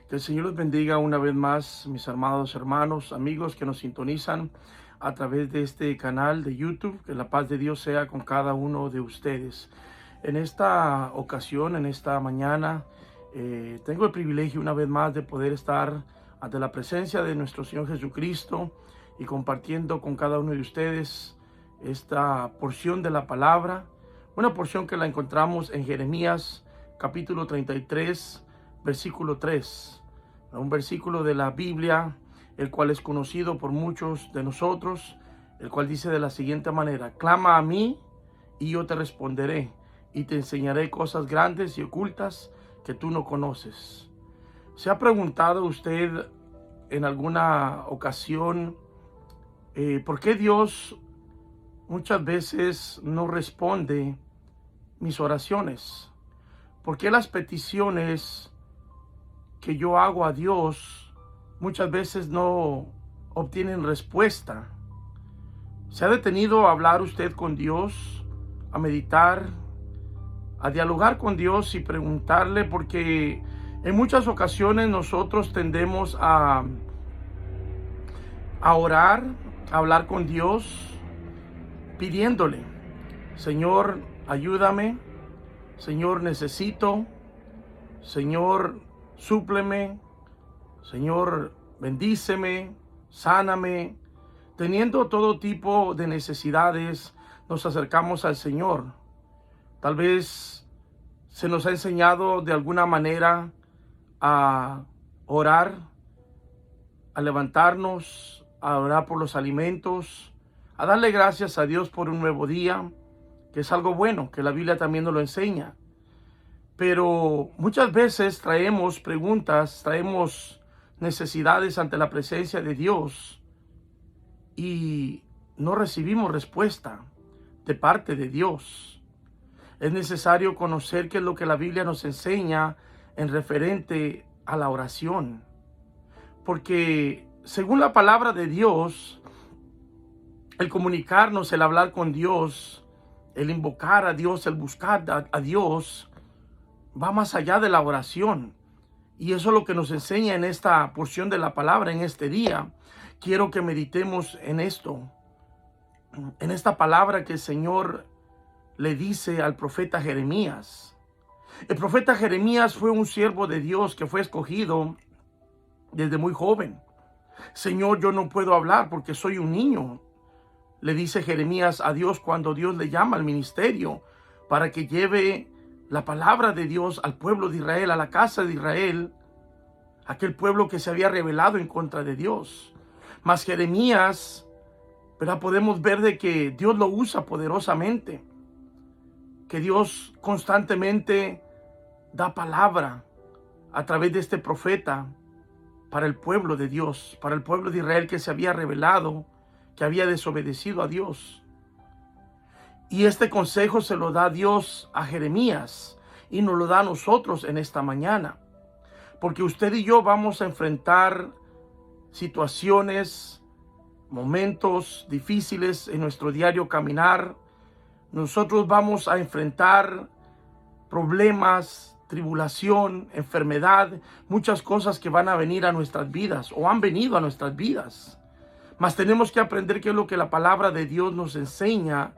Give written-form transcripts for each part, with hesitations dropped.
Que el Señor los bendiga una vez más, mis amados hermanos, amigos que nos sintonizan a través de este canal de YouTube. Que la paz de Dios sea con cada uno de ustedes. En esta ocasión, en esta mañana, tengo el privilegio una vez más de poder estar ante la presencia de nuestro Señor Jesucristo y compartiendo con cada uno de ustedes esta porción de la palabra. Una porción que la encontramos en Jeremías capítulo 33, versículo 3. Un versículo de la Biblia, el cual es conocido por muchos de nosotros, el cual dice de la siguiente manera: clama a mí y yo te responderé y te enseñaré cosas grandes y ocultas que tú no conoces. ¿Se ha preguntado usted en alguna ocasión por qué Dios muchas veces no responde mis oraciones? ¿Por qué las peticiones que yo hago a Dios muchas veces no obtienen respuesta? ¿Se ha detenido a hablar usted con Dios, a meditar, a dialogar con Dios y preguntarle? Porque en muchas ocasiones nosotros tendemos a orar, a hablar con Dios, pidiéndole: Señor, ayúdame, Señor, necesito, Señor, súpleme, Señor, bendíceme, sáname. Teniendo todo tipo de necesidades, nos acercamos al Señor. Tal vez se nos ha enseñado de alguna manera a orar, a levantarnos, a orar por los alimentos, a darle gracias a Dios por un nuevo día, que es algo bueno, que la Biblia también nos lo enseña. Pero muchas veces traemos preguntas, traemos necesidades ante la presencia de Dios y no recibimos respuesta de parte de Dios. Es necesario conocer qué es lo que la Biblia nos enseña en referente a la oración. Porque según la palabra de Dios, el comunicarnos, el hablar con Dios, el invocar a Dios, el buscar a Dios, va más allá de la oración. Y eso es lo que nos enseña en esta porción de la palabra en este día. Quiero que meditemos en esto, en esta palabra que el Señor le dice al profeta Jeremías. El profeta Jeremías fue un siervo de Dios que fue escogido desde muy joven. Señor, yo no puedo hablar porque soy un niño, le dice Jeremías a Dios cuando Dios le llama al ministerio para que lleve la palabra de Dios al pueblo de Israel, a la casa de Israel, aquel pueblo que se había rebelado en contra de Dios. Mas Jeremías, pero podemos ver de que Dios lo usa poderosamente, que Dios constantemente da palabra a través de este profeta para el pueblo de Dios, para el pueblo de Israel que se había rebelado, que había desobedecido a Dios. Y este consejo se lo da Dios a Jeremías y nos lo da a nosotros en esta mañana. Porque usted y yo vamos a enfrentar situaciones, momentos difíciles en nuestro diario caminar. Nosotros vamos a enfrentar problemas, tribulación, enfermedad, muchas cosas que van a venir a nuestras vidas o han venido a nuestras vidas. Mas tenemos que aprender qué es lo que la palabra de Dios nos enseña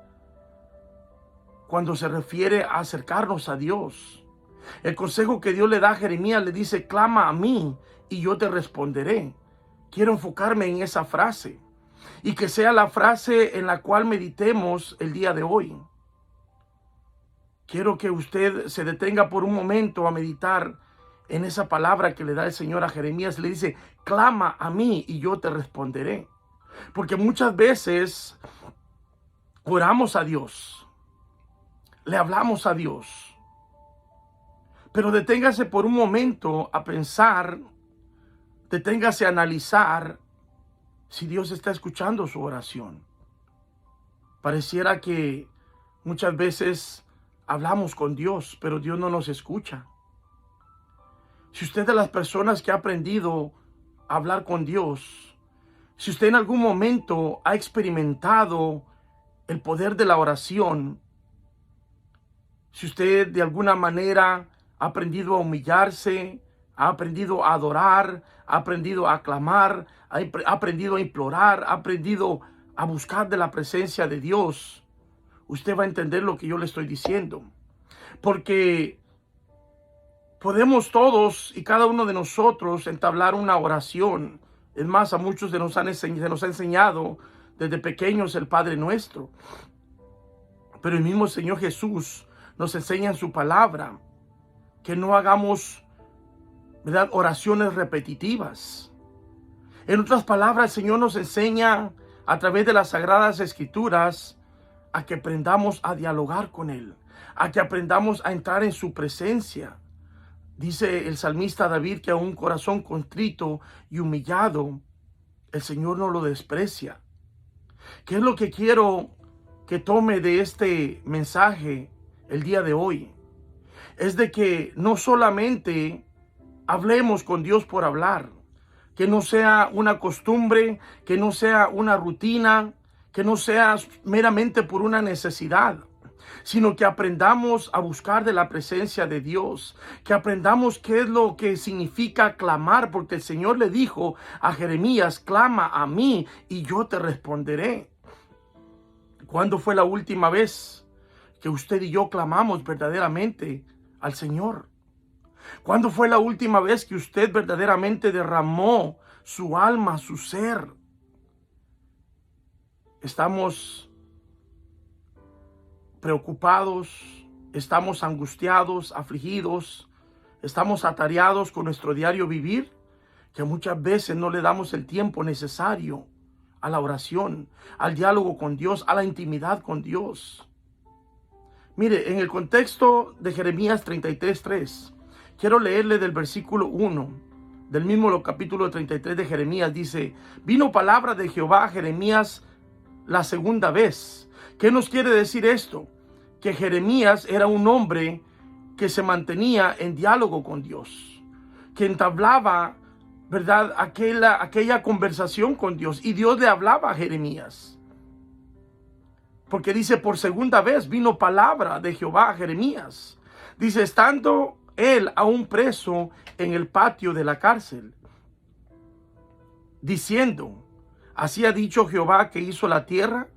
cuando se refiere a acercarnos a Dios. El consejo que Dios le da a Jeremías, le dice: clama a mí y yo te responderé. Quiero enfocarme en esa frase y que sea la frase en la cual meditemos el día de hoy. Quiero que usted se detenga por un momento a meditar en esa palabra que le da el Señor a Jeremías. Le dice: clama a mí y yo te responderé. Porque muchas veces oramos a Dios, le hablamos a Dios, pero deténgase por un momento a pensar, deténgase a analizar si Dios está escuchando su oración. Pareciera que muchas veces hablamos con Dios, pero Dios no nos escucha. Si usted es de las personas que ha aprendido a hablar con Dios, si usted en algún momento ha experimentado el poder de la oración, si usted de alguna manera ha aprendido a humillarse, ha aprendido a adorar, ha aprendido a clamar, ha aprendido a implorar, ha aprendido a buscar de la presencia de Dios, usted va a entender lo que yo le estoy diciendo. Porque podemos todos y cada uno de nosotros entablar una oración. Es más, a muchos se nos ha enseñado desde pequeños el Padre Nuestro. Pero el mismo Señor Jesús nos enseña en su palabra que no hagamos, ¿verdad?, oraciones repetitivas. En otras palabras, el Señor nos enseña a través de las Sagradas Escrituras a que aprendamos a dialogar con Él, a que aprendamos a entrar en su presencia. Dice el salmista David que a un corazón contrito y humillado, el Señor no lo desprecia. ¿Qué es lo que quiero que tome de este mensaje el día de hoy? Es de que no solamente hablemos con Dios por hablar, que no sea una costumbre, que no sea una rutina, que no sea meramente por una necesidad, sino que aprendamos a buscar de la presencia de Dios, que aprendamos qué es lo que significa clamar, porque el Señor le dijo a Jeremías: clama a mí y yo te responderé. ¿Cuándo fue la última vez que usted y yo clamamos verdaderamente al Señor? ¿Cuándo fue la última vez que usted verdaderamente derramó su alma, su ser? Estamos preocupados, estamos angustiados, afligidos, estamos atareados con nuestro diario vivir, que muchas veces no le damos el tiempo necesario a la oración, al diálogo con Dios, a la intimidad con Dios. Mire, en el contexto de Jeremías 33:3, quiero leerle del versículo 1, del mismo capítulo 33 de Jeremías. Dice: vino palabra de Jehová a Jeremías la segunda vez. ¿Qué nos quiere decir esto? Que Jeremías era un hombre que se mantenía en diálogo con Dios, que entablaba, ¿verdad?, aquella conversación con Dios, y Dios le hablaba a Jeremías. Porque dice: por segunda vez vino palabra de Jehová a Jeremías. Dice: estando él aún preso en el patio de la cárcel, diciendo: así ha dicho Jehová que hizo la tierra,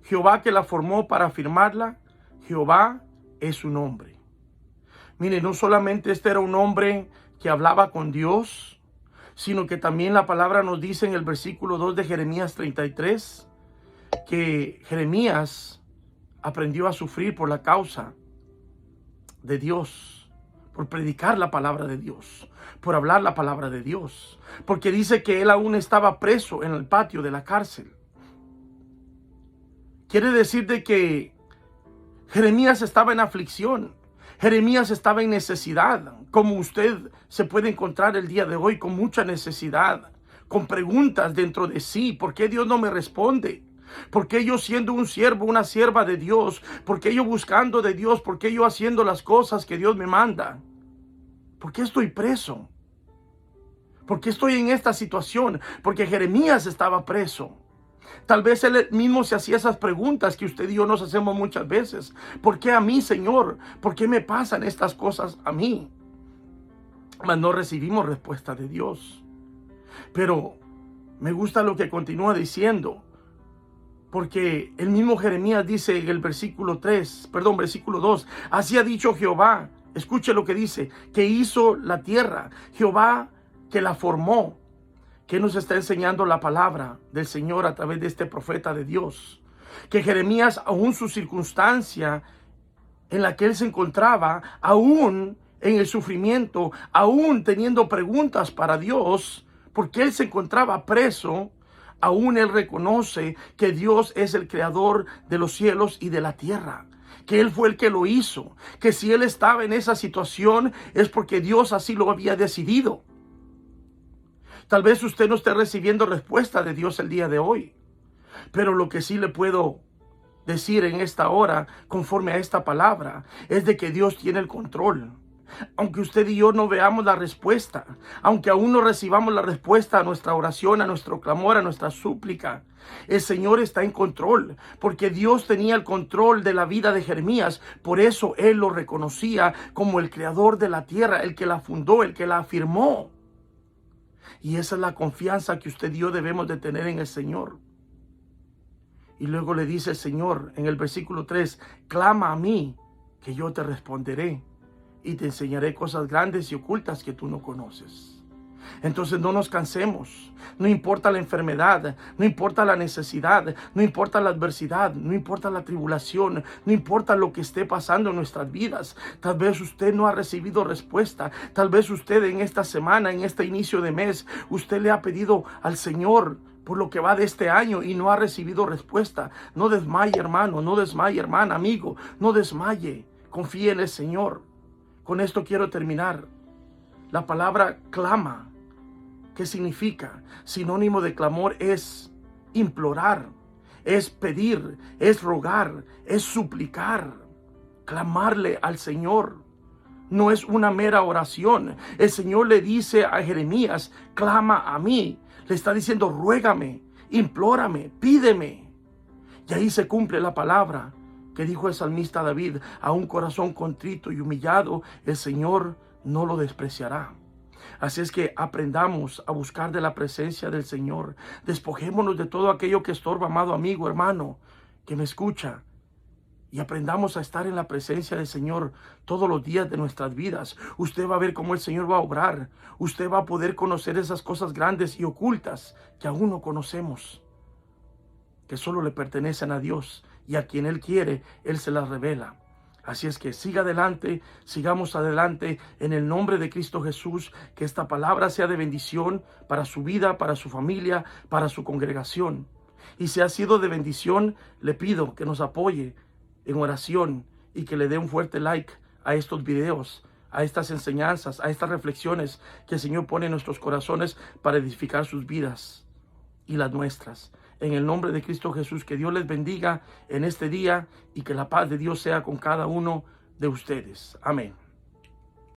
Jehová que la formó para afirmarla, Jehová es su nombre. Mire, no solamente este era un hombre que hablaba con Dios, sino que también la palabra nos dice en el versículo 2 de Jeremías 33, que Jeremías aprendió a sufrir por la causa de Dios, por predicar la palabra de Dios, por hablar la palabra de Dios, porque dice que él aún estaba preso en el patio de la cárcel. Quiere decir de que Jeremías estaba en aflicción, Jeremías estaba en necesidad, como usted se puede encontrar el día de hoy, con mucha necesidad, con preguntas dentro de sí. ¿Por qué Dios no me responde? ¿Por qué yo, siendo un siervo, una sierva de Dios? ¿Por qué yo buscando de Dios? ¿Por qué yo haciendo las cosas que Dios me manda? ¿Por qué estoy preso? ¿Por qué estoy en esta situación? Porque Jeremías estaba preso. Tal vez él mismo se hacía esas preguntas que usted y yo nos hacemos muchas veces. ¿Por qué a mí, Señor? ¿Por qué me pasan estas cosas a mí? Mas no recibimos respuesta de Dios. Pero me gusta lo que continúa diciendo, porque el mismo Jeremías dice en el versículo 2, así ha dicho Jehová, escuche lo que dice, que hizo la tierra, Jehová que la formó. ¿Qué nos está enseñando la palabra del Señor a través de este profeta de Dios? Que Jeremías, aún su circunstancia en la que él se encontraba, aún en el sufrimiento, aún teniendo preguntas para Dios, porque él se encontraba preso, aún él reconoce que Dios es el creador de los cielos y de la tierra, que él fue el que lo hizo, que si él estaba en esa situación es porque Dios así lo había decidido. Tal vez usted no esté recibiendo respuesta de Dios el día de hoy, pero lo que sí le puedo decir en esta hora, conforme a esta palabra, es de que Dios tiene el control. Aunque usted y yo no veamos la respuesta, aunque aún no recibamos la respuesta a nuestra oración, a nuestro clamor, a nuestra súplica, el Señor está en control, porque Dios tenía el control de la vida de Jeremías. Por eso Él lo reconocía como el creador de la tierra, el que la fundó, el que la afirmó. Y esa es la confianza que usted y yo debemos de tener en el Señor. Y luego le dice el Señor en el versículo 3, clama a mí, que yo te responderé y te enseñaré cosas grandes y ocultas que tú no conoces. Entonces no nos cansemos, no importa la enfermedad, no importa la necesidad, no importa la adversidad, no importa la tribulación, no importa lo que esté pasando en nuestras vidas. Tal vez usted no ha recibido respuesta, tal vez usted en esta semana, en este inicio de mes, usted le ha pedido al Señor por lo que va de este año y no ha recibido respuesta. No desmaye, hermano, no desmaye, hermana, amigo, no desmaye, confíe en el Señor. Con esto quiero terminar. La palabra clama, ¿qué significa? Sinónimo de clamor es implorar, es pedir, es rogar, es suplicar, clamarle al Señor. No es una mera oración. El Señor le dice a Jeremías, clama a mí. Le está diciendo, ruégame, implórame, pídeme. Y ahí se cumple la palabra que dijo el salmista David, a un corazón contrito y humillado, el Señor no lo despreciará. Así es que aprendamos a buscar de la presencia del Señor. Despojémonos de todo aquello que estorba, amado amigo, hermano, que me escucha. Y aprendamos a estar en la presencia del Señor todos los días de nuestras vidas. Usted va a ver cómo el Señor va a obrar. Usted va a poder conocer esas cosas grandes y ocultas que aún no conocemos, que solo le pertenecen a Dios, y a quien Él quiere, Él se las revela. Así es que siga adelante, sigamos adelante en el nombre de Cristo Jesús. Que esta palabra sea de bendición para su vida, para su familia, para su congregación. Y si ha sido de bendición, le pido que nos apoye en oración y que le dé un fuerte like a estos videos, a estas enseñanzas, a estas reflexiones que el Señor pone en nuestros corazones para edificar sus vidas y las nuestras. En el nombre de Cristo Jesús, que Dios les bendiga en este día y que la paz de Dios sea con cada uno de ustedes. Amén.